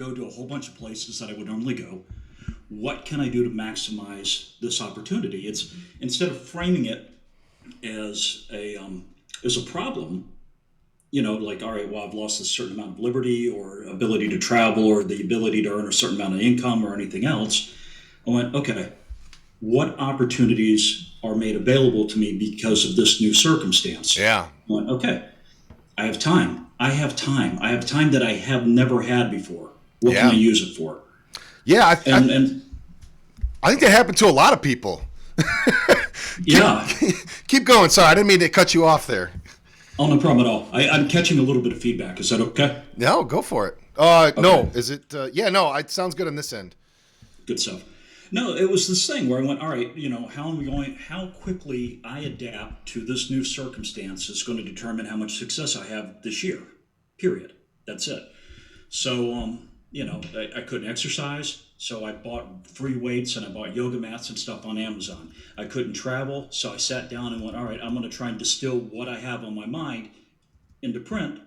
go to a whole bunch of places that I would normally go. What can I do to maximize this opportunity? It's instead of framing it as a problem, like, all right, well, I've lost a certain amount of liberty or ability to travel or the ability to earn a certain amount of income or anything else. I went, okay, what opportunities are made available to me because of this new circumstance? Yeah. I went, okay, I have time. I have time. I have time that I have never had before. What can I Yeah. use it for? Yeah. And I think that happened to a lot of people. keep, yeah, keep going. Sorry, I didn't mean to cut you off there. oh, no problem at all. I'm catching a little bit of feedback. Is that okay? No, go for it. Okay, No, is it? Yeah, no, it sounds good on this end. good stuff. No, it was this thing where I went, all right, how quickly I adapt to this new circumstance is going to determine how much success I have this year. Period. That's it. So, I couldn't exercise, so I bought free weights and I bought yoga mats and stuff on Amazon. I couldn't travel, so I sat down and went, all right, I'm going to try and distill what I have on my mind into print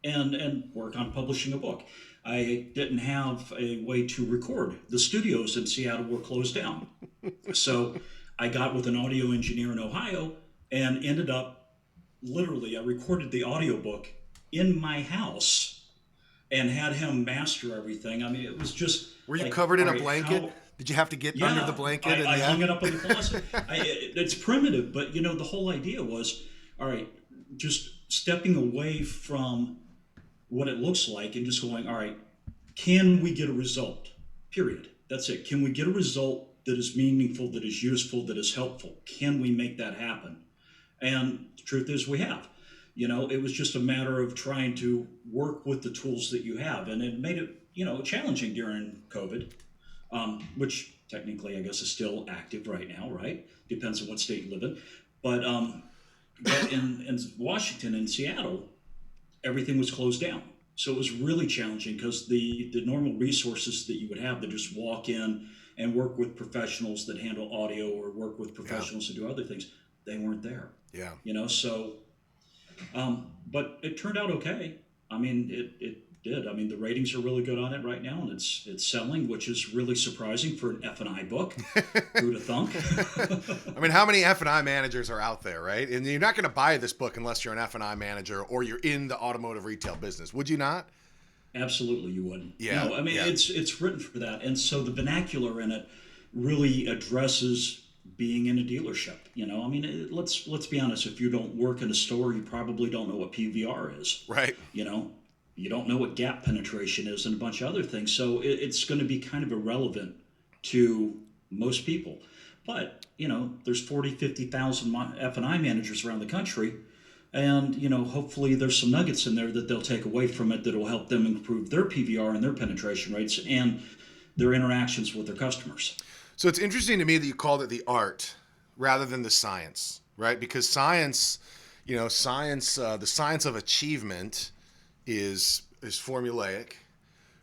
and work on publishing a book. I didn't have a way to record. The studios in Seattle were closed down. So I got with an audio engineer in Ohio and ended up literally, I recorded the audiobook in my house and had him master everything. I mean, it was just Were you like, covered all in a right, blanket? Did you have to get under the yeah, blanket? And I hung yeah, it up in the closet. It's primitive, but the whole idea was, all right, just stepping away from what it looks like and just going, all right, can we get a result? Period. That's it. Can we get a result that is meaningful, that is useful, that is helpful? Can we make that happen? And the truth is, we have. It was just a matter of trying to work with the tools that you have, and it made it, challenging during COVID, which technically I guess is still active right now, right? Depends on what state you live in. But in Washington and Seattle, everything was closed down. So it was really challenging because the normal resources that you would have to just walk in and work with professionals that handle audio or work with yeah, professionals to do other things, they weren't there. yeah. So but it turned out okay. I mean, it did. I mean, the ratings are really good on it right now, and it's selling, which is really surprising for an F and I book. Who'd have thunk? I mean, how many F&I managers are out there, right? And you're not going to buy this book unless you're an F&I manager or you're in the automotive retail business, would you not? Absolutely, you wouldn't. Yeah, No, I mean yeah, it's written for that, and so the vernacular in it really addresses being in a dealership. I mean, let's be honest. If you don't work in a store, you probably don't know what PVR is. right. You know, you don't know what gap penetration is, and a bunch of other things. So it's going to be kind of irrelevant to most people. But there's 40, 50,000 F&I managers around the country. And, hopefully there's some nuggets in there that they'll take away from it that will help them improve their PVR and their penetration rates and their interactions with their customers. So it's interesting to me that you called it the art rather than the science, right? Because science, the science of achievement is formulaic,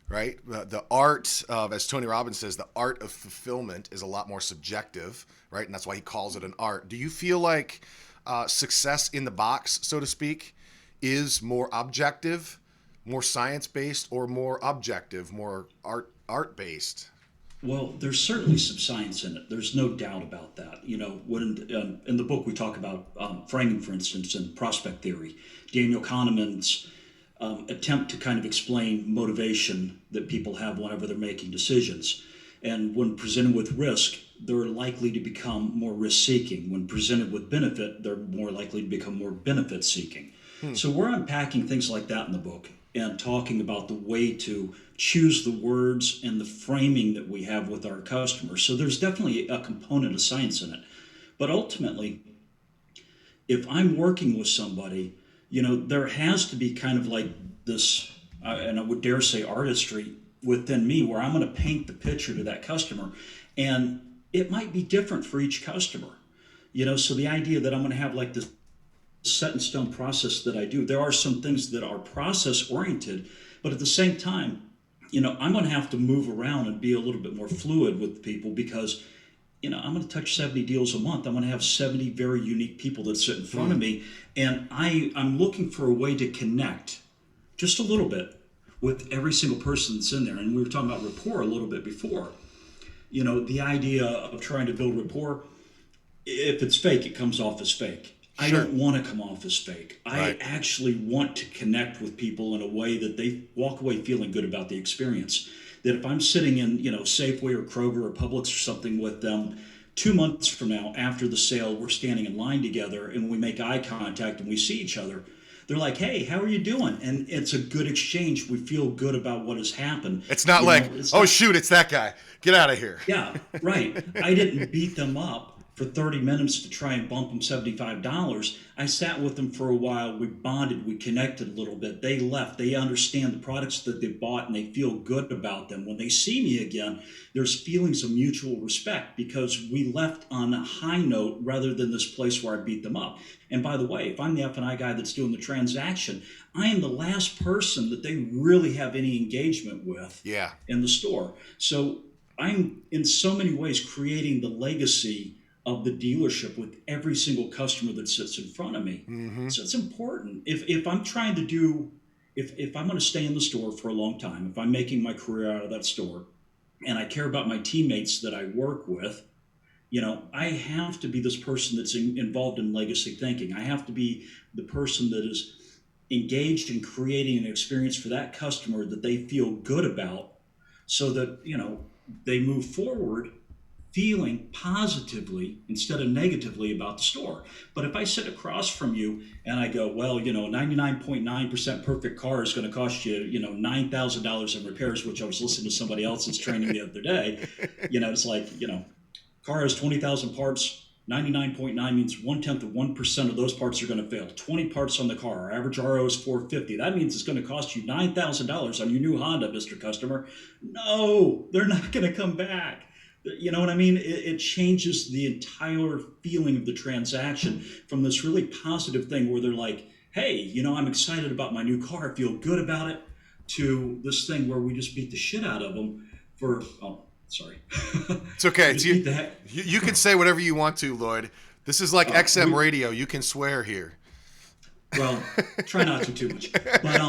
right? The art of, as Tony Robbins says, the art of fulfillment is a lot more subjective, right? And that's why he calls it an art. Do you feel like success in the box, so to speak, is more objective, more science-based, or more objective, more art-based? Well, there's certainly some science in it. There's no doubt about that. When in the book we talk about framing, for instance, and prospect theory, Daniel Kahneman's attempt to kind of explain motivation that people have whenever they're making decisions. And when presented with risk, they're likely to become more risk-seeking. When presented with benefit, they're more likely to become more benefit-seeking. So we're unpacking things like that in the book and talking about the way to choose the words and the framing that we have with our customers. So there's definitely a component of science in it. But ultimately, if I'm working with somebody, there has to be kind of like this, and I would dare say artistry within me where I'm going to paint the picture to that customer. And it might be different for each customer. So the idea that I'm going to have like this set in stone process that I do, there are some things that are process oriented, but at the same time, I'm going to have to move around and be a little bit more fluid with people because I'm going to touch 70 deals a month. I'm going to have 70 very unique people that sit in front of me. And I'm looking for a way to connect just a little bit with every single person that's in there. And we were talking about rapport a little bit before. The idea of trying to build rapport, if it's fake, it comes off as fake. I Sure. don't want to come off as fake. I Right. actually want to connect with people in a way that they walk away feeling good about the experience. That if I'm sitting in, Safeway or Kroger or Publix or something with them, 2 months from now, after the sale, we're standing in line together and we make eye contact and we see each other. They're like, "Hey, how are you doing?" And it's a good exchange. We feel good about what has happened. It's not like, It's oh not, shoot, it's that guy. Get out of here. yeah, right. I didn't beat them up for 30 minutes to try and bump them $75. I sat with them for a while. We bonded. We connected a little bit. They left. They understand the products that they bought and they feel good about them. When they see me again, there's feelings of mutual respect because we left on a high note rather than this place where I beat them up. And by the way, if I'm the F&I guy that's doing the transaction, I am the last person that they really have any engagement with Yeah. in the store. So I'm in so many ways creating the legacy of the dealership with every single customer that sits in front of me. Mm-hmm. So it's important. If I'm trying to do, if I'm going to stay in the store for a long time, if I'm making my career out of that store, and I care about my teammates that I work with, I have to be this person that's involved in legacy thinking. I have to be the person that is engaged in creating an experience for that customer that they feel good about so that, they move forward feeling positively instead of negatively about the store. But if I sit across from you and I go, well, 99.9% perfect car is going to cost you, $9,000 in repairs, which I was listening to somebody else's training the other day. It's like, car has 20,000 parts. 99.9 means 0.1% of those parts are going to fail. 20 parts on the car. Our average RO is 450. That means it's going to cost you $9,000 on your new Honda, Mr. Customer. No, they're not going to come back. You know what I mean? It changes the entire feeling of the transaction from this really positive thing where they're like, hey, I'm excited about my new car. I feel good about it, to this thing where we just beat the shit out of them for, sorry. It's okay. We just beat the heck. You can say whatever you want to, Lloyd. This is like XM radio. You can swear here. Well, try not to too much. But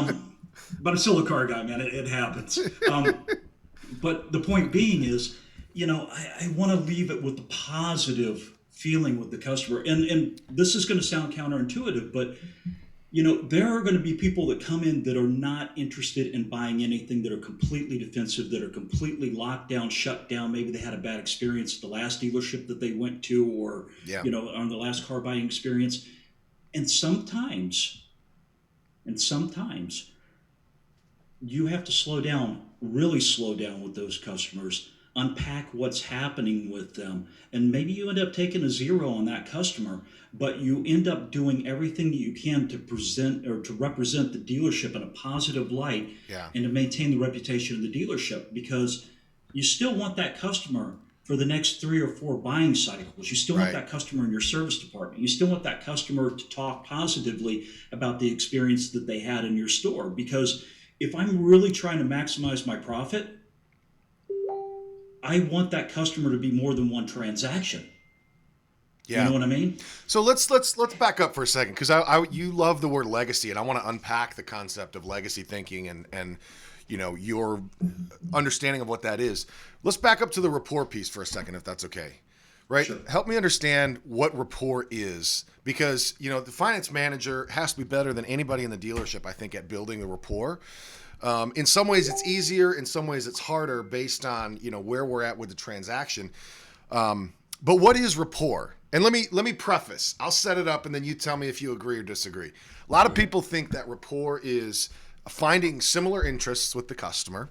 I'm still a car guy, man. It happens. But the point being is, I want to leave it with the positive feeling with the customer. And this is going to sound counterintuitive, but there are going to be people that come in that are not interested in buying anything, that are completely defensive, that are completely locked down, shut down. Maybe they had a bad experience at the last dealership that they went to, or, on the last car buying experience. And sometimes you have to slow down, really slow down with those customers, unpack what's happening with them. And maybe you end up taking a zero on that customer, but you end up doing everything that you can to present or to represent the dealership in a positive light, and to maintain the reputation of the dealership, because you still want that customer for the next 3 or 4 buying cycles. You still want that customer in your service department. You still want that customer to talk positively about the experience that they had in your store. Because if I'm really trying to maximize my profit, I want that customer to be more than one transaction. Yeah. You know what I mean? So let's back up for a second, because you love the word legacy, and I want to unpack the concept of legacy thinking and your understanding of what that is. Let's back up to the rapport piece for a second, if that's okay. Right? Sure. Help me understand what rapport is, because the finance manager has to be better than anybody in the dealership, I think, at building the rapport. In some ways it's easier, in some ways it's harder, based on where we're at with the transaction. But what is rapport? And let me preface. I'll set it up, and then you tell me if you agree or disagree. A lot of people think that rapport is finding similar interests with the customer,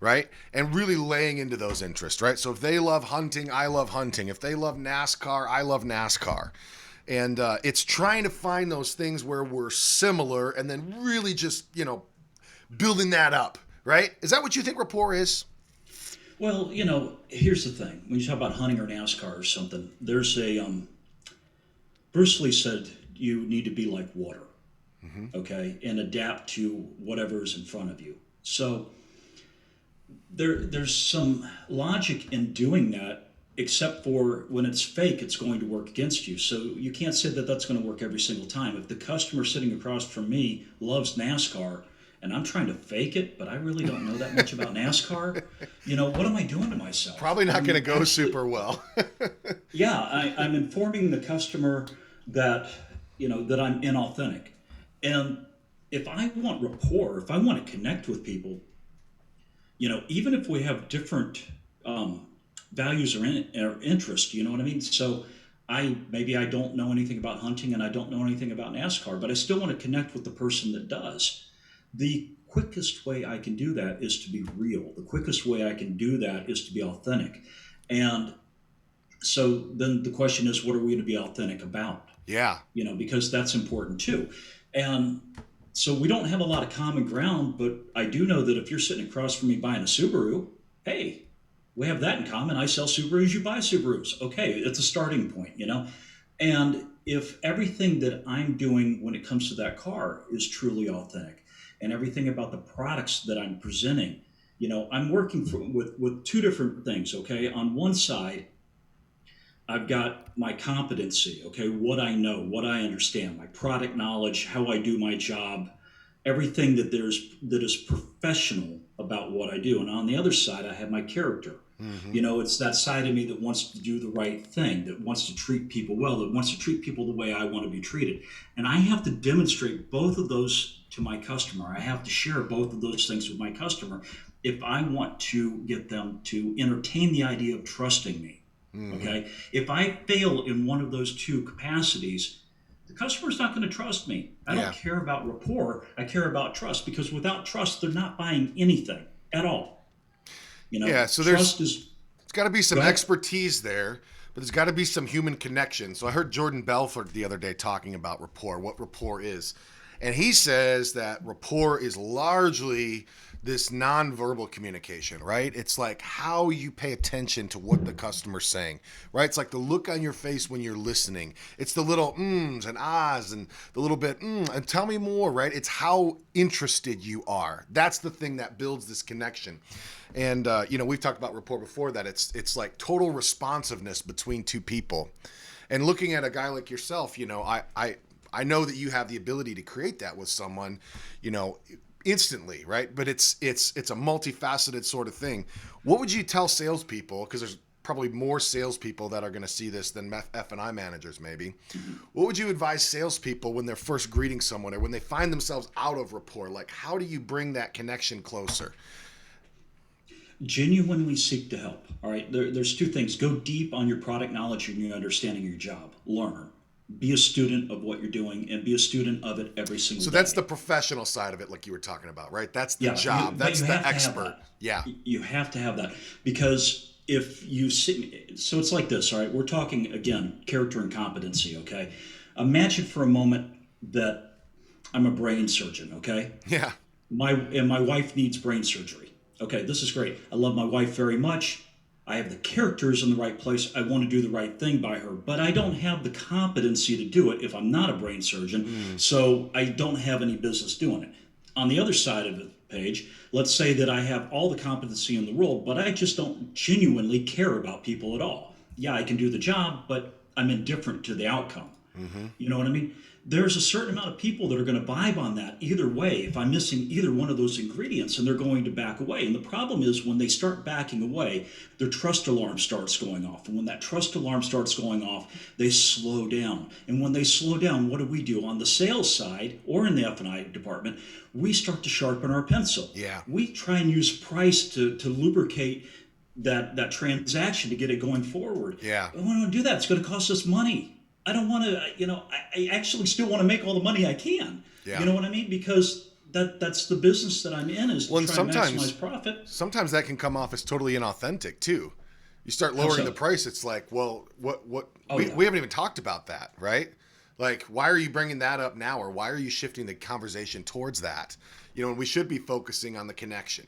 right? And really laying into those interests, right? So if they love hunting, I love hunting. If they love NASCAR, I love NASCAR. And it's trying to find those things where we're similar, and then really just building that up, right? Is that what you think rapport is? Well, here's the thing. When you talk about hunting or NASCAR or something, there's a Bruce Lee said you need to be like water, okay, and adapt to whatever is in front of you. So there's some logic in doing that, except for when it's fake, it's going to work against you. So you can't say that that's going to work every single time. If the customer sitting across from me loves NASCAR and I'm trying to fake it, but I really don't know that much about NASCAR, what am I doing to myself? Probably not going to I'm go actually, super well. yeah, I'm informing the customer that, that I'm inauthentic. And if I want rapport, if I want to connect with people, even if we have different um, values or interest, you know what I mean? So maybe I don't know anything about hunting and I don't know anything about NASCAR, but I still want to connect with the person that does. The quickest way I can do that is to be real. The quickest way I can do that is to be authentic. And so then the question is, what are we going to be authentic about? Yeah. Because that's important too. And so we don't have a lot of common ground, but I do know that if you're sitting across from me buying a Subaru, hey, we have that in common. I sell Subarus, you buy Subarus. Okay, it's a starting point. And if everything that I'm doing when it comes to that car is truly authentic, and everything about the products that I'm presenting, I'm working with two different things. Okay, on one side, I've got my competency, okay, what I know, what I understand, my product knowledge, how I do my job, everything that is professional about what I do. And on the other side, I have my character. Hmm. It's that side of me that wants to do the right thing, that wants to treat people well, that wants to treat people the way I want to be treated. And I have to demonstrate both of those to my customer. I have to share both of those things with my customer if I want to get them to entertain the idea of trusting me. Hmm. Okay. If I fail in one of those two capacities, the customer's not going to trust me. I don't Yeah. care about rapport. I care about trust, because without trust, they're not buying anything at all. Yeah. So Trust is, it's got to be go some ahead. expertise there, but there's got to be some human connection. So I heard Jordan Belfort the other day talking about rapport, what rapport is. And he says that rapport is largely this nonverbal communication, right? It's like how you pay attention to what the customer's saying, right? It's like the look on your face when you're listening. It's the little ums and ahs and the little bit, and tell me more, right? It's how interested you are. That's the thing that builds this connection. And we've talked about rapport before, that it's like total responsiveness between two people. And looking at a guy like yourself, I know that you have the ability to create that with someone, instantly, right? But it's a multifaceted sort of thing. What would you tell salespeople? Because there's probably more salespeople that are going to see this than F&I managers, maybe. What would you advise salespeople when they're first greeting someone or when they find themselves out of rapport? Like, how do you bring that connection closer? Genuinely seek to help. All right. There's two things: go deep on your product knowledge and your understanding of your job. Learn. Be a student of what you're doing and be a student of it every single So that's day. the professional side of it, like you were talking about, right? That's the Yeah, job. but That's you the have to have expert. that. Yeah. You have to have that, because if you sit, so it's like this. All right, we're talking again character and competency. Okay, imagine for a moment that I'm a brain surgeon. Okay, Yeah. my wife needs brain surgery. Okay, this is great. I love my wife very much. I have the characters in the right place. I want to do the right thing by her, but I don't have the competency to do it if I'm not a brain surgeon. Mm. So I don't have any business doing it. On the other side of the page, let's say that I have all the competency in the world, but I just don't genuinely care about people at all. Yeah, I can do the job, but I'm indifferent to the outcome. Mm-hmm. You know what I mean? There's a certain amount of people that are going to vibe on that either way if I'm missing either one of those ingredients, and they're going to back away. And the problem is when they start backing away, their trust alarm starts going off. And when that trust alarm starts going off, they slow down. And when they slow down, what do? On the sales side or in the F&I department, we start to sharpen our pencil. Yeah. We try and use price to lubricate that transaction to get it going forward. Yeah. But when we do that, it's going to cost us money. I don't want to, I actually still want to make all the money I can. Yeah. You know what I mean? Because that's the business that I'm in, is to Well, and try and maximize profit. sometimes that can come off as totally inauthentic too. You start How lowering so? the price, it's like, well, what? Oh, we, yeah. we haven't even talked about that, right? Like, why are you bringing that up now, or why are you shifting the conversation towards that? And we should be focusing on the connection.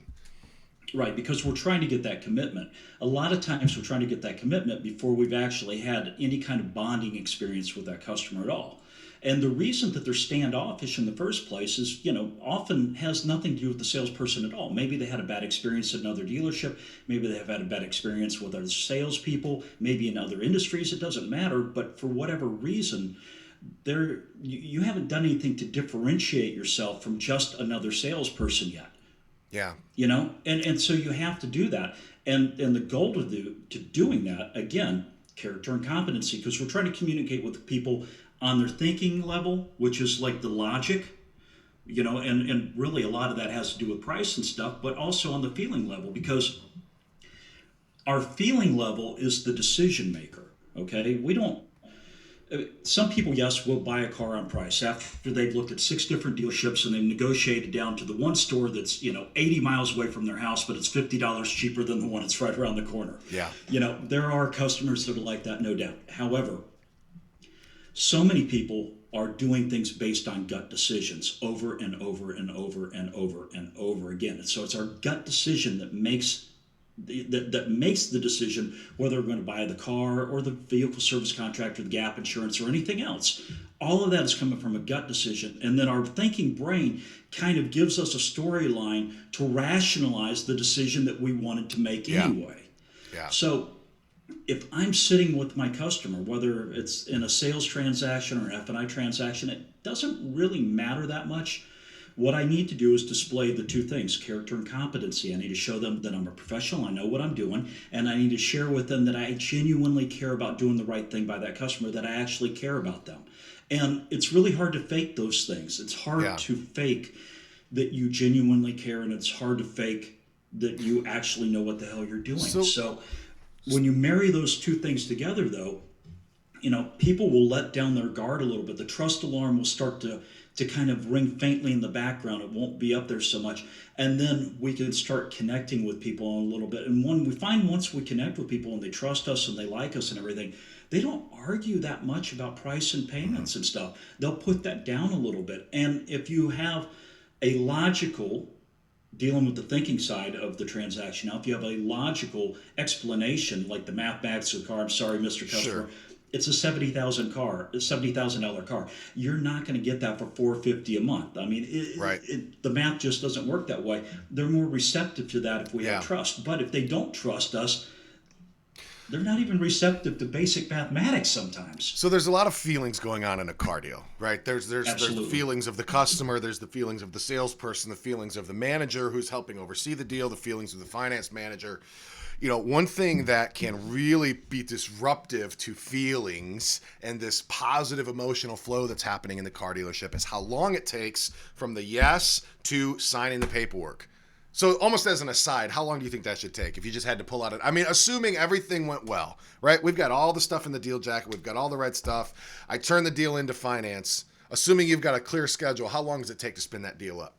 Right, because we're trying to get that commitment. A lot of times we're trying to get that commitment before we've actually had any kind of bonding experience with that customer at all. And the reason that they're standoffish in the first place is, often has nothing to do with the salesperson at all. Maybe they had a bad experience at another dealership. Maybe they have had a bad experience with other salespeople. Maybe in other industries. It doesn't matter. But for whatever reason, you haven't done anything to differentiate yourself from just another salesperson yet. Yeah. And so you have to do that, and the goal to doing that, again, character and competency, because we're trying to communicate with people on their thinking level, which is like the logic, and really a lot of that has to do with price and stuff, but also on the feeling level, because our feeling level is the decision maker. Okay, we don't. Some people, yes, will buy a car on price after they've looked at 6 different dealerships and they've negotiated down to the one store that's 80 miles away from their house, but it's $50 cheaper than the one that's right around the corner. Yeah. There are customers that are like that, no doubt. However, so many people are doing things based on gut decisions over and over and over and over and over again. And so it's our gut decision that makes the decision whether we're going to buy the car or the vehicle service contract or the gap insurance or anything else. All of that is coming from a gut decision. And then our thinking brain kind of gives us a storyline to rationalize the decision that we wanted to make anyway. Yeah. So if I'm sitting with my customer, whether it's in a sales transaction or an F&I transaction, it doesn't really matter that much. What I need to do is display the two things, character and competency. I need to show them that I'm a professional, I know what I'm doing, and I need to share with them that I genuinely care about doing the right thing by that customer, that I actually care about them. And it's really hard to fake those things. It's hard to fake that you genuinely care, and it's hard to fake that you actually know what the hell you're doing. So when you marry those two things together, though, people will let down their guard a little bit. The trust alarm will start to kind of ring faintly in the background. It won't be up there so much. And then we can start connecting with people a little bit. And when we find once we connect with people and they trust us and they like us and everything, they don't argue that much about price and payments and stuff. They'll put that down a little bit. And if you have a logical, dealing with the thinking side of the transaction, now if you have a logical explanation, like the mathematics of the car, I'm sorry, Mr. Customer, it's a $70,000 car. You're not going to get that for $450 a month. I mean, the math just doesn't work that way. They're more receptive to that if we have trust. But if they don't trust us, they're not even receptive to basic mathematics sometimes. So there's a lot of feelings going on in a car deal, right? There's the feelings of the customer, there's the feelings of the salesperson, the feelings of the manager who's helping oversee the deal, the feelings of the finance manager. One thing that can really be disruptive to feelings and this positive emotional flow that's happening in the car dealership is how long it takes from the yes to signing the paperwork. So almost as an aside, how long do you think that should take if you just had to pull out it? I mean, assuming everything went well, right? We've got all the stuff in the deal jacket. We've got all the right stuff. I turn the deal into finance. Assuming you've got a clear schedule, how long does it take to spin that deal up?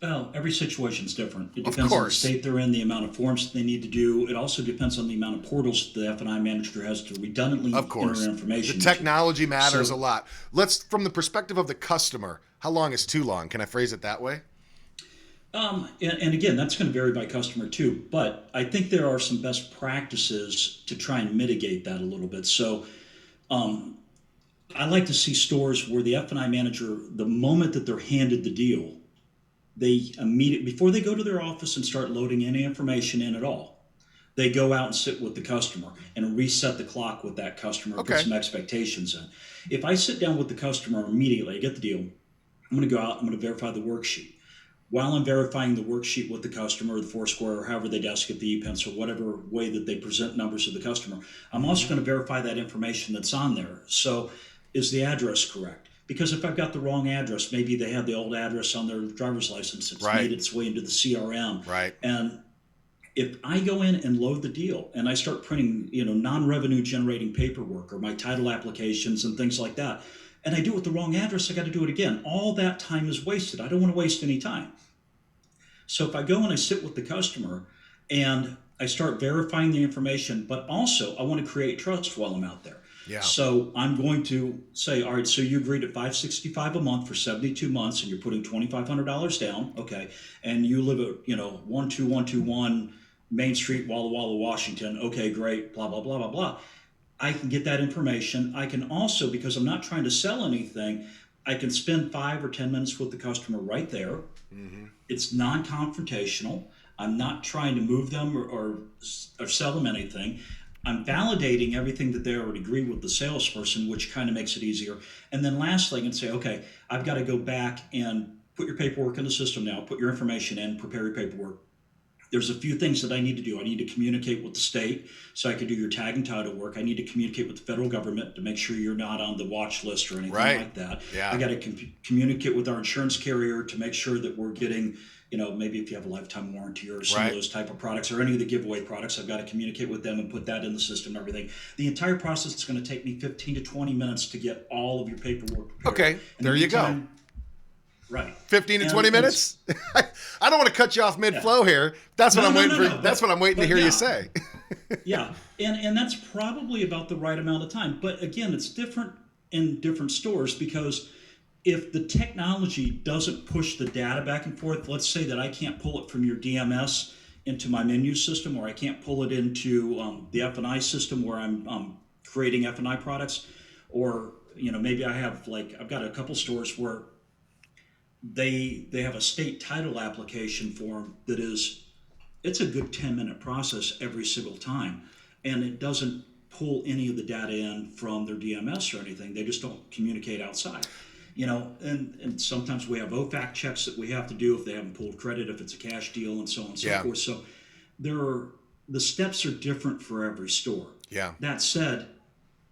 Well, every situation is different. It depends on the state they're in, the amount of forms they need to do. It also depends on the amount of portals the F&I manager has to redundantly enter information. The technology matters a lot. From the perspective of the customer, how long is too long? Can I phrase it that way? And again, that's going to vary by customer too. But I think there are some best practices to try and mitigate that a little bit. So I like to see stores where the F&I manager, the moment that they're handed the deal, they immediately, before they go to their office and start loading any information in at all, they go out and sit with the customer and reset the clock with that customer, put some expectations in. If I sit down with the customer immediately, I get the deal, I'm going to go out, I'm going to verify the worksheet. While I'm verifying the worksheet with the customer, or the Foursquare, or however they desk at the e-pencil, whatever way that they present numbers to the customer, I'm also going to verify that information that's on there. So is the address correct? Because if I've got the wrong address, maybe they have the old address on their driver's license. It's made its way into the CRM. Right. And if I go in and load the deal and I start printing, non-revenue generating paperwork or my title applications and things like that, and I do it with the wrong address, I got to do it again. All that time is wasted. I don't want to waste any time. So if I go and I sit with the customer and I start verifying the information, but also I want to create trust while I'm out there. Yeah. So I'm going to say, all right, so you agreed at $565 a month for 72 months and you're putting $2,500 down. Okay. And you live at, 12121 Main Street, Walla Walla, Washington. Okay, great. Blah, blah, blah, blah, blah. I can get that information. I can also, because I'm not trying to sell anything, I can spend 5 or 10 minutes with the customer right there. Mm-hmm. It's non-confrontational. I'm not trying to move them or sell them anything. I'm validating everything that they already agree with the salesperson, which kind of makes it easier. And then lastly, I can say, okay, I've got to go back and put your paperwork in the system now, put your information in, prepare your paperwork. There's a few things that I need to do. I need to communicate with the state so I can do your tag and title work. I need to communicate with the federal government to make sure you're not on the watch list or anything Right. like that. Yeah. I got to communicate with our insurance carrier to make sure that we're getting, maybe if you have a lifetime warranty or some of Right. those type of products or any of the giveaway products, I've got to communicate with them and put that in the system and everything. The entire process is going to take me 15 to 20 minutes to get all of your paperwork prepared. Okay. In There the you go. meantime, right. 15 to And 20 minutes. I don't want to cut you off mid-flow here. That's what No, I'm no, waiting no, for. no, That's but- what I'm waiting to but hear yeah. you say. Yeah, and that's probably about the right amount of time. But again, it's different in different stores because if the technology doesn't push the data back and forth, let's say that I can't pull it from your DMS into my menu system, or I can't pull it into the F&I system where I'm creating F&I products, or maybe I've got a couple stores where they have a state title application form that is it's a good 10-minute process every single time, and it doesn't pull any of the data in from their DMS or anything. They just don't communicate outside, and sometimes we have OFAC checks that we have to do if they haven't pulled credit, if it's a cash deal, and so on and so Yeah. forth. So the steps are different for every store. Yeah. That said,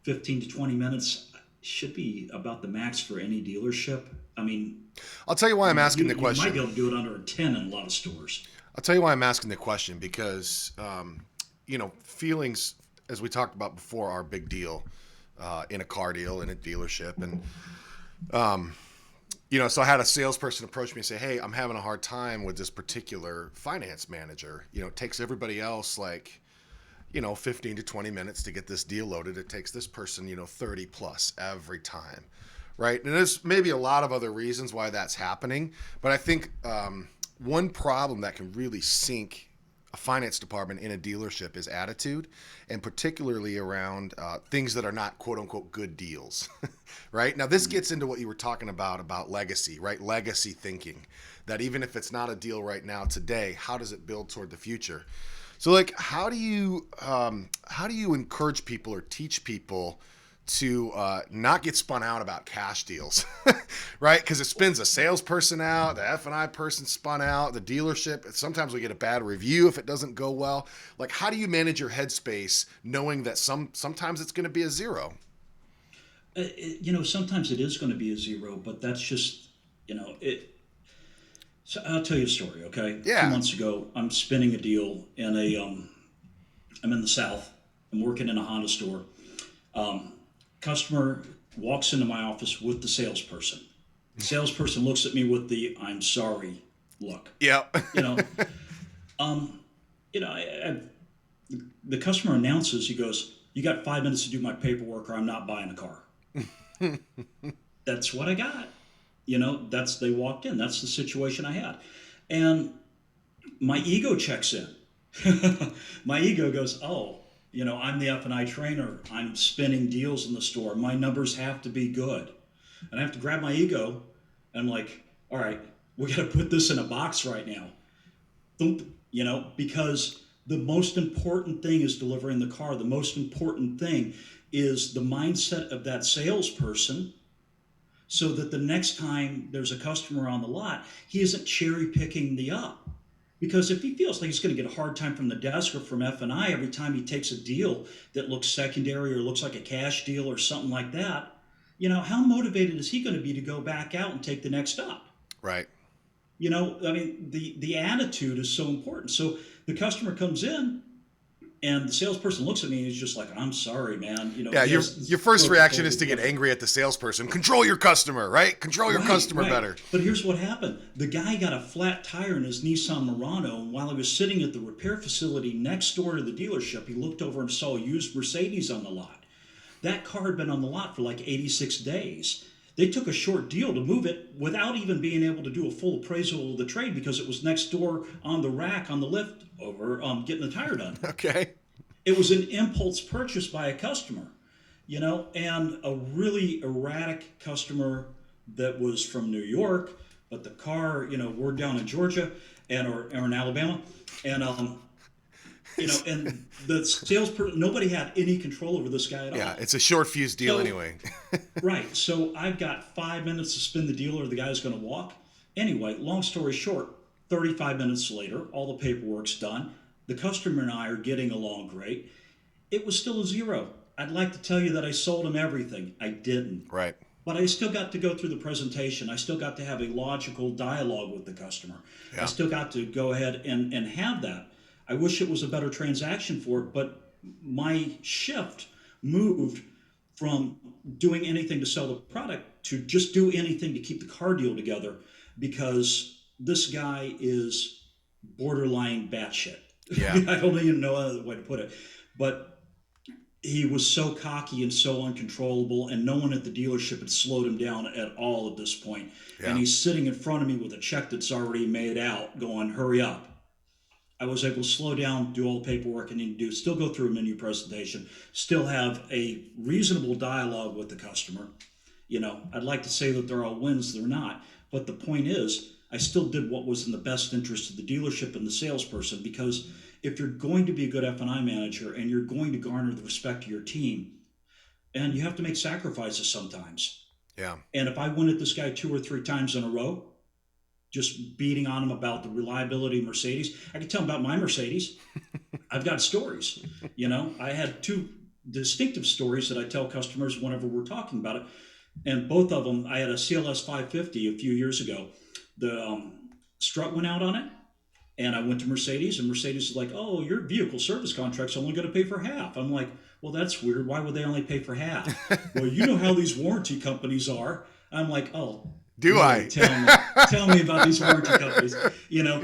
15 to 20 minutes should be about the max for any dealership. I mean, I'll tell you why I'm asking the you might question. be able to do it under a 10 in a lot of stores. I'll tell you why I'm asking the question because, feelings, as we talked about before, are a big deal in a car deal, in a dealership. And, so I had a salesperson approach me and say, hey, I'm having a hard time with this particular finance manager. It takes everybody else 15 to 20 minutes to get this deal loaded. It takes this person, 30 plus every time. Right. And there's maybe a lot of other reasons why that's happening. But I think one problem that can really sink a finance department in a dealership is attitude, and particularly around things that are not quote unquote good deals. Right. Now, this gets into what you were talking about legacy, right? Legacy thinking, that even if it's not a deal right now today, how does it build toward the future? So how do you encourage people or teach people to not get spun out about cash deals, right? Because it spins a salesperson out, the F&I person spun out, the dealership. Sometimes we get a bad review if it doesn't go well. How do you manage your headspace knowing that sometimes it's going to be a zero? Sometimes it is going to be a zero, but that's just, it. So I'll tell you a story, okay? Yeah. 2 months ago, I'm spinning a deal in I'm in the South. I'm working in a Honda store. Customer walks into my office with the salesperson. The salesperson looks at me with the "I'm sorry" look. Yeah. The customer announces, he goes, "You got 5 minutes to do my paperwork, or I'm not buying the car." That's what I got. They walked in. That's the situation I had, and my ego checks in. My ego goes, "Oh, I'm the F&I trainer. I'm spinning deals in the store. My numbers have to be good." And I have to grab my ego and I'm like, all right, we got to put this in a box right now. Because the most important thing is delivering the car. The most important thing is the mindset of that salesperson so that the next time there's a customer on the lot, he isn't cherry picking the up. Because if he feels like he's going to get a hard time from the desk or from F&I every time he takes a deal that looks secondary or looks like a cash deal or something like that, how motivated is he going to be to go back out and take the next up? Right. The attitude is so important. So the customer comes in and the salesperson looks at me and he's just like, "I'm sorry, man." Yeah, your first reaction is to get angry at the salesperson. Control your customer, right? Control your customer better. But here's what happened. The guy got a flat tire in his Nissan Murano, and while he was sitting at the repair facility next door to the dealership, he looked over and saw a used Mercedes on the lot. That car had been on the lot for like 86 days. They took a short deal to move it without even being able to do a full appraisal of the trade because it was next door on the rack on the lift over getting the tire done. Okay. It was an impulse purchase by a customer, and a really erratic customer that was from New York, but the car, we're down in Georgia or in Alabama, and And the salesperson, nobody had any control over this guy at Yeah, all. it's a short fuse deal So, anyway. right. So I've got 5 minutes to spin the deal or the guy's going to walk. Anyway, long story short, 35 minutes later, all the paperwork's done. The customer and I are getting along great. It was still a zero. I'd like to tell you that I sold him everything. I didn't. Right. But I still got to go through the presentation. I still got to have a logical dialogue with the customer. I Yeah. still got to go ahead and have that. I wish it was a better transaction for it, but my shift moved from doing anything to sell the product to just do anything to keep the car deal together because this guy is borderline batshit. Yeah. I don't even know another way to put it. But he was so cocky and so uncontrollable, and no one at the dealership had slowed him down at all at this point. And Yeah. he's sitting in front of me with a check that's already made out, going, "Hurry up." I was able to slow down, do all the paperwork I need to do, still go through a menu presentation, still have a reasonable dialogue with the customer. I'd like to say that they're all wins, they're not. But the point is, I still did what was in the best interest of the dealership and the salesperson because if you're going to be a good F&I manager and you're going to garner the respect of your team, and you have to make sacrifices sometimes. Yeah. And if I went at this guy 2 or 3 times in a row, just beating on him about the reliability of Mercedes. I can tell him about my Mercedes. I've got stories. I had two distinctive stories that I tell customers whenever we're talking about it. And both of them, I had a CLS 550 a few years ago. The strut went out on it. And I went to Mercedes, and Mercedes is like, "Oh, your vehicle service contract's only going to pay for half." I'm like, "Well, that's weird. Why would they only pay for half?" "Well, you know how these warranty companies are." I'm like, "Oh, Do really? I? Tell me about these warranty companies, you know?"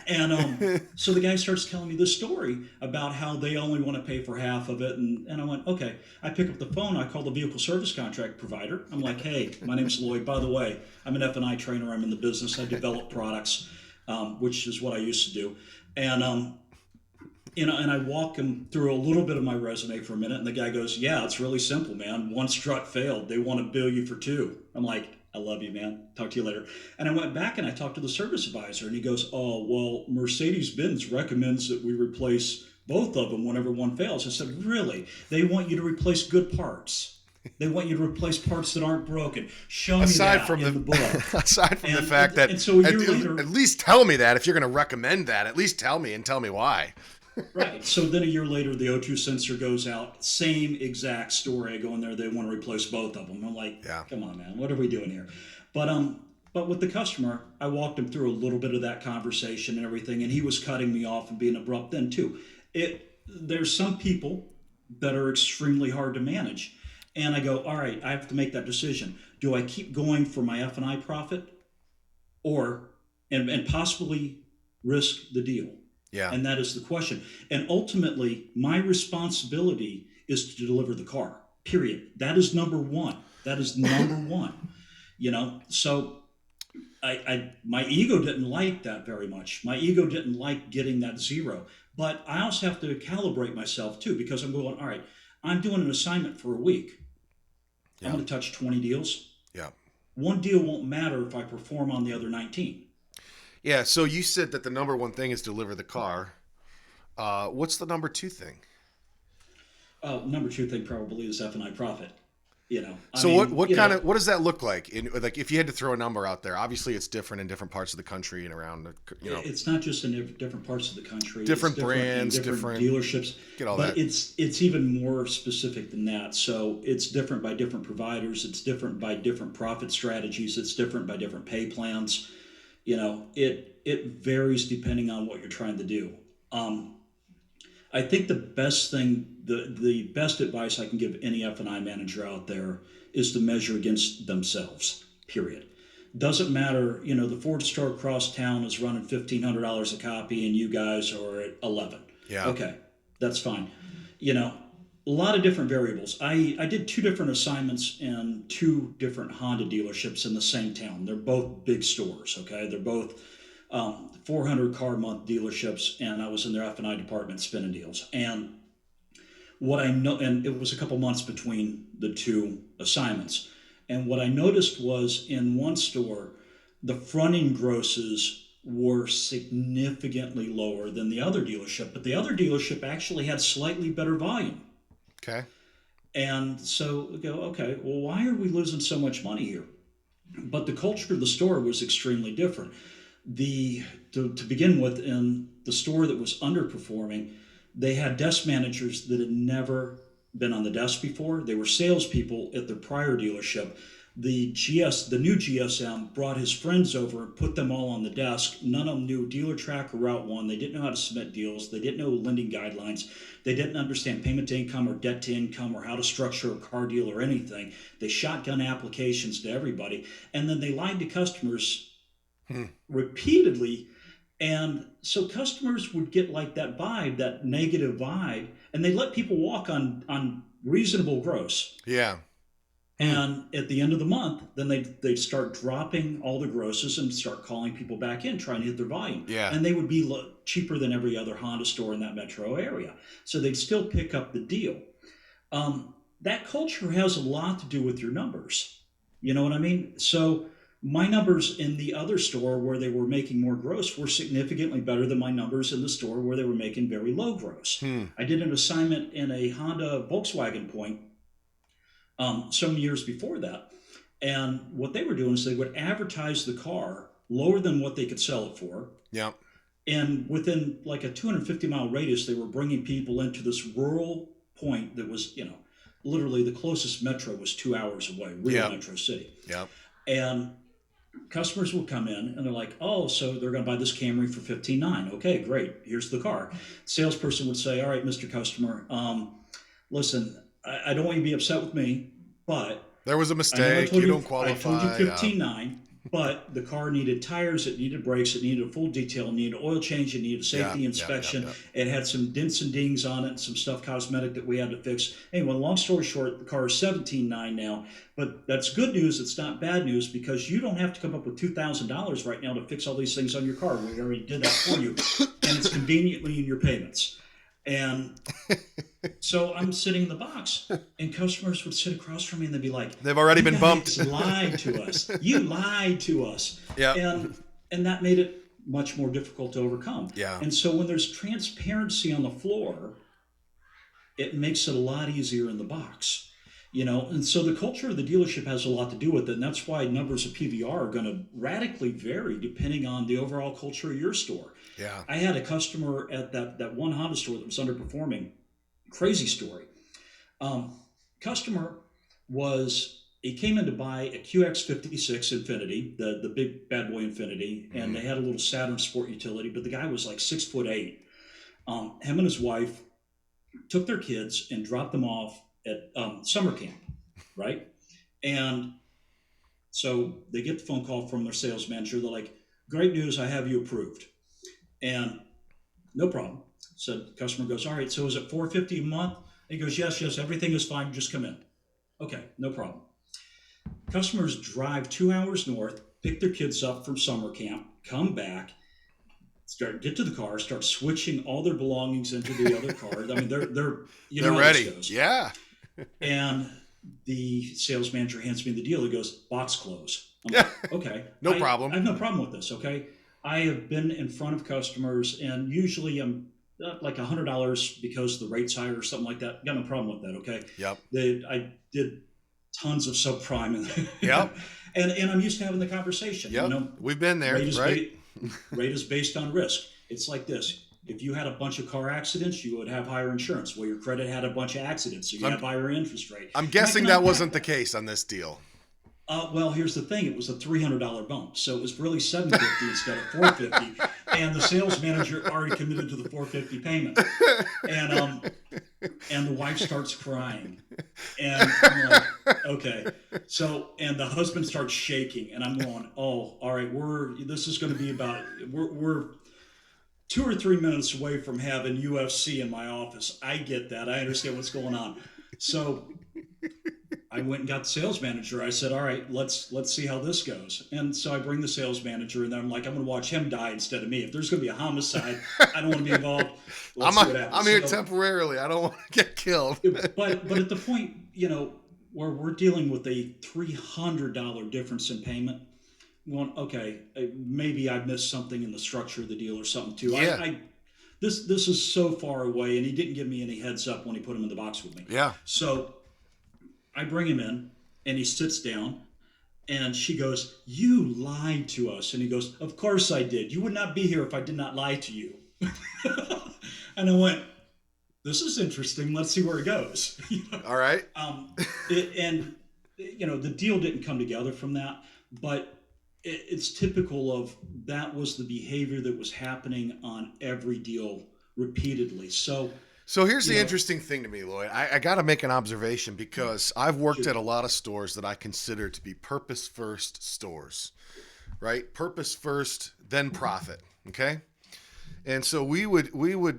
And so the guy starts telling me this story about how they only want to pay for half of it. And I went, "Okay." I pick up the phone. I call the vehicle service contract provider. I'm like, "Hey, my name's Lloyd. By the way, I'm an F&I trainer. I'm in the business. I develop products, which is what I used to do." And and I walk him through a little bit of my resume for a minute, and the guy goes, "Yeah, it's really simple, man. One strut failed. They want to bill you for two." I'm like, "I love you, man. Talk to you later." And I went back and I talked to the service advisor, and he goes, "Oh, well, Mercedes-Benz recommends that we replace both of them whenever one fails." I said, "Really? They want you to replace good parts. They want you to replace parts that aren't broken. Show me Aside that from in the book." aside from the And fact that and so a at, year later, at least tell me that if you're going to recommend that, at least tell me and tell me why. right. So then a year later, the O2 sensor goes out. Same exact story. I go in there. They want to replace both of them. I'm like, Yeah. "Come on, man. What are we doing here?" But with the customer, I walked him through a little bit of that conversation and everything, and he was cutting me off and being abrupt then too. There's some people that are extremely hard to manage, and I go, "All right, I have to make that decision. Do I keep going for my F&I profit, or and possibly risk the deal?" Yeah. And that is the question. And ultimately, my responsibility is to deliver the car. Period. That is number one. That is number one. So my ego didn't like that very much. My ego didn't like getting that zero. But I also have to calibrate myself too, because I'm going, all right, I'm doing an assignment for a week. I'm Yeah. going to touch 20 deals. Yeah. One deal won't matter if I perform on the other 19. Yeah. So you said that the number one thing is deliver the car. What's the number two thing? Number two thing probably is F&I profit. So what does that look like? Like if you had to throw a number out there, obviously it's different in different parts of the country and around. It's not just in different parts of the country. Different It's brands, in different dealerships. get all But that. it's even more specific than that. So it's different by different providers. It's different by different profit strategies. It's different by different pay plans. It varies depending on what you're trying to do. I think the best thing, the best advice I can give any F&I manager out there is to measure against themselves. Period. Doesn't matter. The Ford store across town is running $1,500 a copy, and you guys are at 11. Yeah. Okay, that's fine. A lot of different variables. I did 2 different assignments in 2 different Honda dealerships in the same town. They're both big stores. Okay, they're both 400 car month dealerships, and I was in their F&I department spinning deals. And what I know, and it was a couple months between the 2 assignments. And what I noticed was in one store, the fronting grosses were significantly lower than the other dealership, but the other dealership actually had slightly better volume. Okay. And so we go, okay, well, why are we losing so much money here? But the culture of the store was extremely different. To begin with, in the store that was underperforming, they had desk managers that had never been on the desk before. They were salespeople at their prior dealership. The new GSM brought his friends over and put them all on the desk. None of them knew Dealer Track or Route One. They didn't know how to submit deals. They didn't know lending guidelines. They didn't understand payment to income or debt to income or how to structure a car deal or anything. They shotgun applications to everybody, and then they lied to customers repeatedly. And so customers would get like that vibe, that negative vibe, and they let people walk on reasonable gross. Yeah. And at the end of the month, then they'd start dropping all the grosses and start calling people back in, trying to hit their volume. Yeah. And they would be cheaper than every other Honda store in that metro area. So they'd still pick up the deal. That culture has a lot to do with your numbers. You know what I mean? So my numbers in the other store where they were making more gross were significantly better than my numbers in the store where they were making very low gross. I did an assignment in a Honda Volkswagen Point some years before that. And what they were doing is they would advertise the car lower than what they could sell it for. Yeah. And within like a 250-mile radius, they were bringing people into this rural point that was, literally the closest metro was 2 hours away, real metro city. Yeah. And customers would come in and they're like, oh, so they're going to buy this Camry for $15,900. Okay, great. Here's the car. Salesperson would say, all right, Mr. Customer, listen, I don't want you to be upset with me, but there was a mistake. You don't qualify. I told you $15,900, but the car needed tires, it needed brakes, it needed a full detail, it needed an oil change, it needed a safety inspection. It had some dents and dings on it, some stuff cosmetic that we had to fix. Anyway, long story short, the car is $17,900 now, but that's good news. It's not bad news because you don't have to come up with $2,000 right now to fix all these things on your car. We already did that for you, and it's conveniently in your payments. And so I'm sitting in the box, and customers would sit across from me, and they'd be like, "They've already been bumped. You lied to us. You lied to us." Yeah. And that made it much more difficult to overcome. Yeah. And so when there's transparency on the floor, it makes it a lot easier in the box. And so the culture of the dealership has a lot to do with it, and that's why numbers of PVR are going to radically vary depending on the overall culture of your store. Yeah. I had a customer at that one Honda store that was underperforming. Crazy story. Customer he came in to buy a QX56 Infiniti, the big bad boy Infiniti, and they had a little Saturn Sport Utility, but the guy was like 6'8". Him and his wife took their kids and dropped them off at summer camp, right? And so they get the phone call from their sales manager. They're like, great news, I have you approved. And no problem. So the customer goes, all right, so is it $450 a month? And he goes, yes, everything is fine, just come in. Okay, no problem. Customers drive 2 hours north, pick their kids up from summer camp, come back, get to the car, start switching all their belongings into the other car. I mean, they're ready. How this goes. Yeah. And the sales manager hands me the deal. He goes, box close. I'm like, okay. No problem. I have no problem with this, okay? I have been in front of customers, and usually I'm like $100 because the rate's higher or something like that. Got no problem with that, okay? Yep. I did tons of subprime. Yep. And I'm used to having the conversation. Yep. We've been there, right? Rate is based on risk. It's like this. If you had a bunch of car accidents, you would have higher insurance. Well, your credit had a bunch of accidents, so you have higher interest rate. I'm guessing that wasn't the case on this deal. Well, here's the thing. It was a $300 bump. So it was really $750 instead of $450. And the sales manager already committed to the $450 payment. And the wife starts crying. And I'm like, okay. So, and the husband starts shaking. And I'm going, oh, all right, this is going to be we're 2 or 3 minutes away from having UFC in my office. I get that. I understand what's going on. So I went and got the sales manager. I said, all right, let's see how this goes. And so I bring the sales manager, and then I'm like, I'm going to watch him die instead of me. If there's going to be a homicide, I don't want to be involved. Let's see what happens. I'm here temporarily. I don't want to get killed. but at the point, where we're dealing with a $300 difference in payment, well, okay, maybe I missed something in the structure of the deal or something too. Yeah. This is so far away, and he didn't give me any heads up when he put him in the box with me. Yeah. So I bring him in, and he sits down, and she goes, "You lied to us," and he goes, "Of course I did. You would not be here if I did not lie to you." And I went, "This is interesting. Let's see where it goes." All right. And the deal didn't come together from that, but it's typical of that was the behavior that was happening on every deal repeatedly. So So here's you the know, interesting thing to me, Lloyd. I got to make an observation because I've worked shoot, at a lot of stores that I consider to be purpose first stores, right? Purpose first, then profit. Okay. And so we would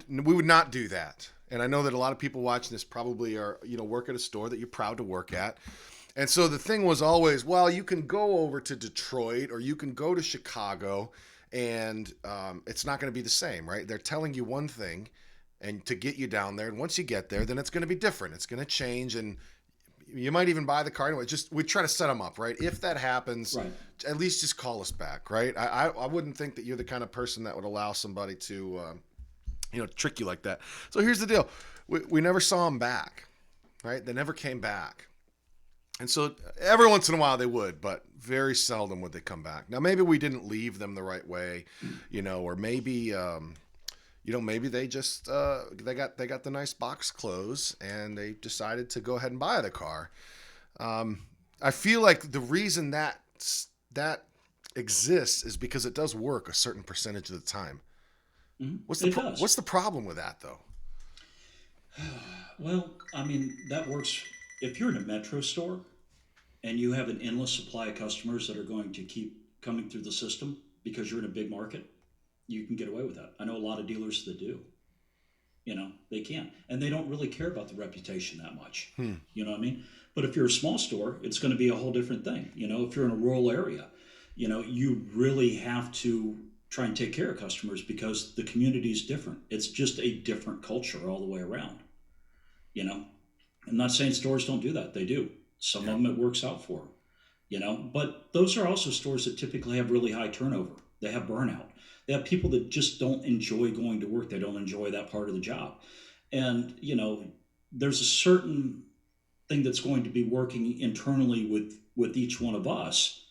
not do that. And I know that a lot of people watching this probably are, work at a store that you're proud to work at. And so the thing was always, well, you can go over to Detroit or you can go to Chicago, and it's not going to be the same, right? They're telling you one thing, and to get you down there, and once you get there, then it's going to be different. It's going to change, and you might even buy the car anyway. Just we try to set them up, right? If that happens, right? at least just call us back, right? I wouldn't think that you're the kind of person that would allow somebody to trick you like that. So here's the deal: we never saw them back, right? They never came back. And so every once in a while they would, but very seldom would they come back. Now maybe we didn't leave them the right way, or maybe maybe they just they got the nice box clothes and they decided to go ahead and buy the car. I feel like the reason that exists is because it does work a certain percentage of the time. It does. What's the problem with that though? Well, I mean, that works if you're in a metro store and you have an endless supply of customers that are going to keep coming through the system because you're in a big market. You can get away with that. I know a lot of dealers that do. They can, and they don't really care about the reputation that much. You know what I mean? But if you're a small store, it's going to be a whole different thing. If you're in a rural area, you really have to try and take care of customers because the community is different. It's just a different culture all the way around. You know, I'm not saying stores don't do that. They do. Some Yeah. of them it works out for them. But those are also stores that typically have really high turnover. They have burnout. They have people that just don't enjoy going to work. They don't enjoy that part of the job. And, there's a certain thing that's going to be working internally with each one of us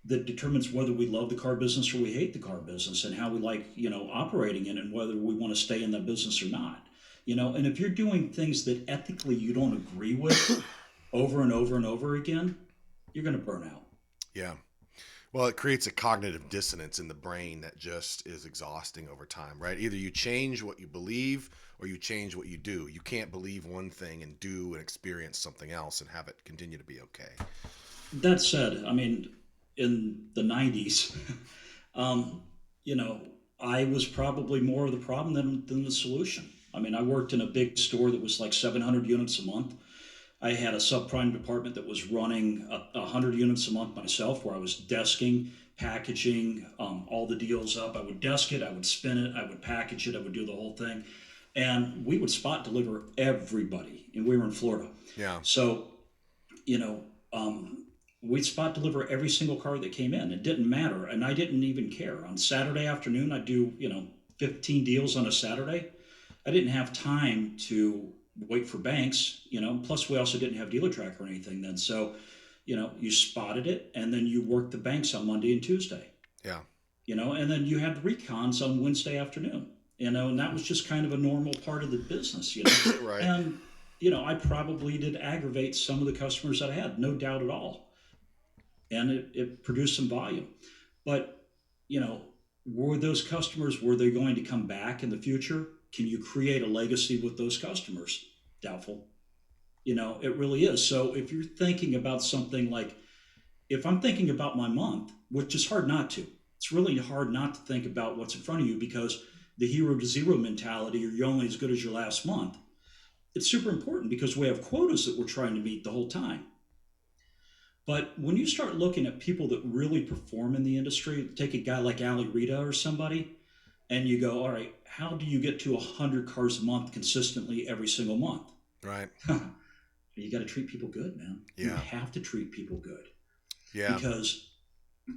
that determines whether we love the car business or we hate the car business and how we like, operating in and whether we want to stay in that business or not. And if you're doing things that ethically you don't agree with over and over and over again, you're going to burn out. Yeah. Well, it creates a cognitive dissonance in the brain that just is exhausting over time, right? Either you change what you believe or you change what you do. You can't believe one thing and do and experience something else and have it continue to be okay. That said, I mean, in the 90s, um, you know, I was probably more of the problem than the solution. I mean, I worked in a big store that was like 700 units a month. I had a subprime department that was running 100 units a month myself, where I was desking, packaging all the deals up. I would desk it, I would spin it, I would package it, I would do the whole thing. And we would spot deliver everybody. And we were in Florida. Yeah. So, you know, we'd spot deliver every single car that came in. It didn't matter. And I didn't even care. On Saturday afternoon, I'd do, 15 deals on a Saturday. I didn't have time to wait for banks, plus we also didn't have dealer track or anything then. So, you spotted it and then you worked the banks on Monday and Tuesday, Yeah. and then you had recons on Wednesday afternoon, and that was just kind of a normal part of the business. Right. And, I probably did aggravate some of the customers that I had, no doubt at all. And it produced some volume. But, were those customers, were they going to come back in the future? Can you create a legacy with those customers? Doubtful. It really is. So if you're thinking about something like, if I'm thinking about my month, which is hard not to, it's really hard not to think about what's in front of you, because the hero to zero mentality, or you're only as good as your last month, it's super important because we have quotas that we're trying to meet the whole time. But when you start looking at people that really perform in the industry, take a guy like Ali Rita or somebody, and you go, all right, how do you get to 100 cars a month consistently every single month? Right. You got to treat people good, man. You Yeah. have to treat people good, Yeah. because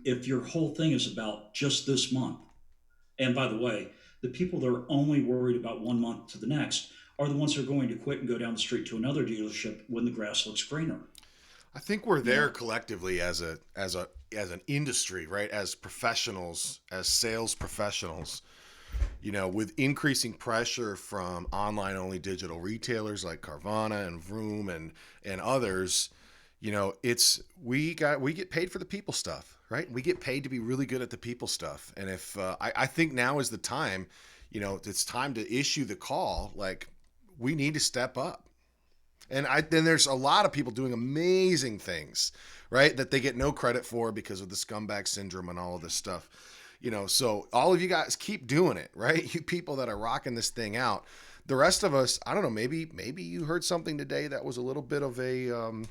If your whole thing is about just this month, and by the way, the people that are only worried about 1 month to the next are the ones that are going to quit and go down the street to another dealership when the grass looks greener. I think we're You there know, collectively as an industry, right? As professionals, as sales professionals, with increasing pressure from online only digital retailers like Carvana and Vroom and others, it's we get paid for the people stuff, right? We get paid to be really good at the people stuff. And if I think now is the time, it's time to issue the call, like we need to step up. And then there's a lot of people doing amazing things, right? That they get no credit for because of the scumbag syndrome and all of this stuff. So all of you guys keep doing it, right? You people that are rocking this thing out. The rest of us, I don't know, maybe you heard something today that was a little bit of a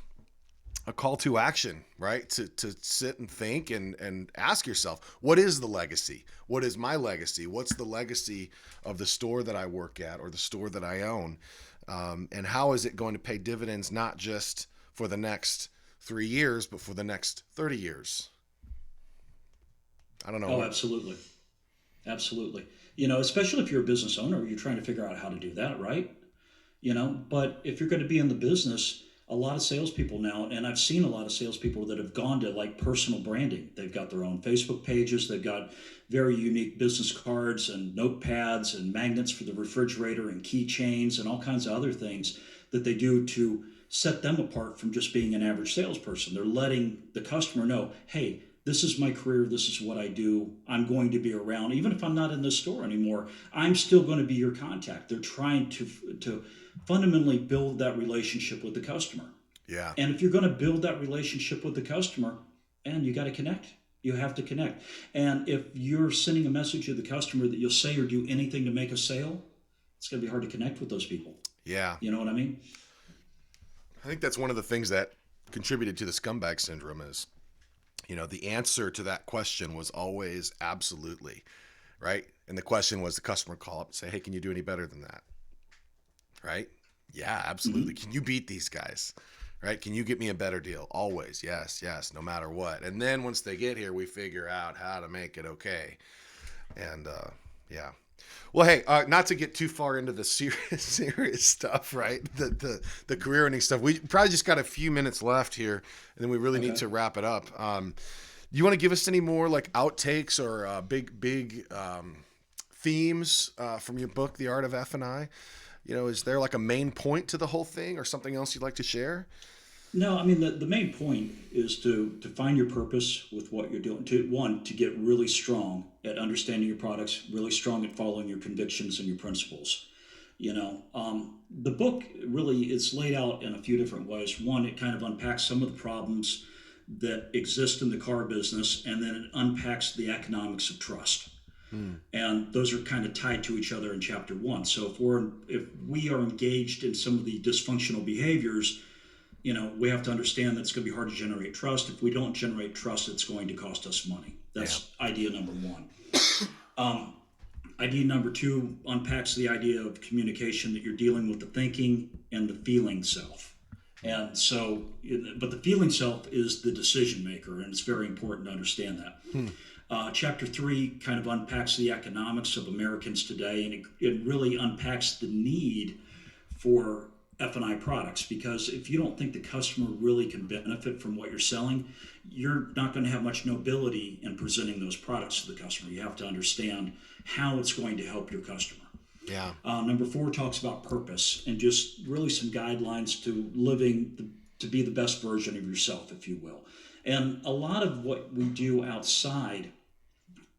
call to action, right? To sit and think and ask yourself, what is the legacy? What is my legacy? What's the legacy of the store that I work at or the store that I own? And how is it going to pay dividends, not just for the next 3 years, but for the next 30 years? I don't know. oh, absolutely. Absolutely. Especially if you're a business owner, you're trying to figure out how to do that, right? But if you're going to be in the business, a lot of salespeople now, and I've seen a lot of salespeople that have gone to like personal branding. They've got their own Facebook pages, they've got very unique business cards and notepads and magnets for the refrigerator and keychains and all kinds of other things that they do to set them apart from just being an average salesperson. They're letting the customer know, hey, this is my career, this is what I do, I'm going to be around. Even if I'm not in this store anymore, I'm still going to be your contact. They're trying to fundamentally build that relationship with the customer. Yeah. And if you're going to build that relationship with the customer, and you got to connect. You have to connect. And if you're sending a message to the customer that you'll say or do anything to make a sale, it's going to be hard to connect with those people. Yeah. You know what I mean? I think that's one of the things that contributed to the scumbag syndrome is, the answer to that question was always absolutely, right? And the question was the customer call up and say, hey, can you do any better than that? Right? Yeah, absolutely. Mm-hmm. Can you beat these guys? Right? Can you get me a better deal? Always. Yes, yes, no matter what. And then once they get here, we figure out how to make it okay. And yeah. Well, hey, not to get too far into the serious stuff, right? The career ending stuff. We probably just got a few minutes left here, and then we really need Okay. to wrap it up. Do you want to give us any more like outtakes or big themes from your book, The Art of F&I? Is there like a main point to the whole thing or something else you'd like to share? No, I mean the main point is to find your purpose with what you're doing. To get really strong at understanding your products, really strong at following your convictions and your principles. The book really is laid out in a few different ways. One, it kind of unpacks some of the problems that exist in the car business, and then it unpacks the economics of trust. And those are kind of tied to each other in chapter one. So if we are engaged in some of the dysfunctional behaviors, we have to understand that it's going to be hard to generate trust. If we don't generate trust, it's going to cost us money. Yeah. That's idea number one. Idea number two unpacks the idea of communication, that you're dealing with the thinking and the feeling self. And so, but the feeling self is the decision maker, and it's very important to understand that. Chapter three kind of unpacks the economics of Americans today, and it really unpacks the need for F&I products, because if you don't think the customer really can benefit from what you're selling, you're not going to have much nobility in presenting those products to the customer. You have to understand how it's going to help your customer. Yeah. Number four talks about purpose and just really some guidelines to to be the best version of yourself, if you will. And a lot of what we do outside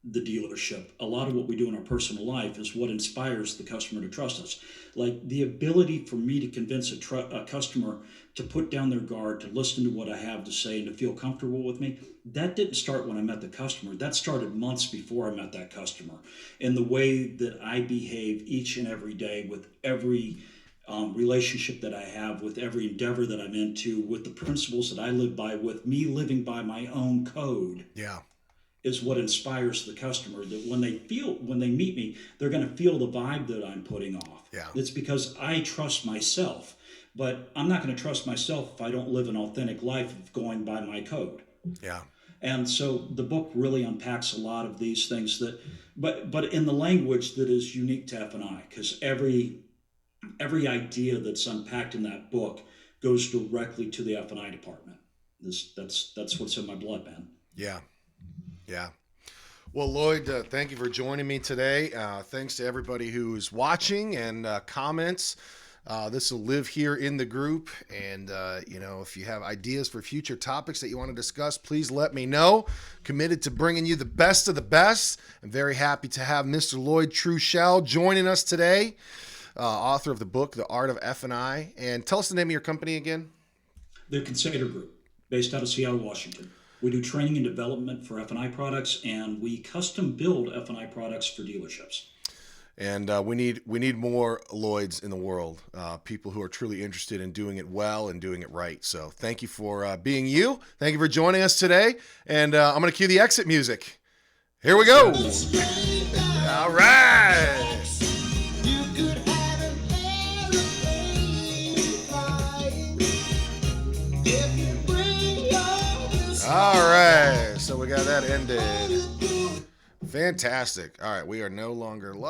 the dealership, a lot of what we do in our personal life is what inspires the customer to trust us. Like the ability for me to convince a customer to put down their guard, to listen to what I have to say, and to feel comfortable with me, that didn't start when I met the customer. That started months before I met that customer. And the way that I behave each and every day with every relationship that I have, with every endeavor that I'm into, with the principles that I live by, with me living by my own code, Yeah. is what inspires the customer, that when they meet me, they're going to feel the vibe that I'm putting off. Yeah. It's because I trust myself, but I'm not going to trust myself if I don't live an authentic life of going by my code. Yeah. And so the book really unpacks a lot of these things that, but in the language that is unique to F&I, because every idea that's unpacked in that book goes directly to the F&I department. That's what's in my blood, man. Yeah. Yeah. Well, Lloyd, thank you for joining me today. Thanks to everybody who's watching and comments. This will live here in the group. And, if you have ideas for future topics that you want to discuss, please let me know. Committed to bringing you the best of the best. I'm very happy to have Mr. Lloyd Trushel joining us today, author of the book, The Art of F&I. And tell us the name of your company again. The Consider Group, based out of Seattle, Washington. We do training and development for F&I products, and we custom build F&I products for dealerships. And we need more Lloyds in the world, people who are truly interested in doing it well and doing it right. So thank you for being you. Thank you for joining us today. And I'm going to cue the exit music. Here we go. All right. All right. So we got that ended. Fantastic. All right. We are no longer live.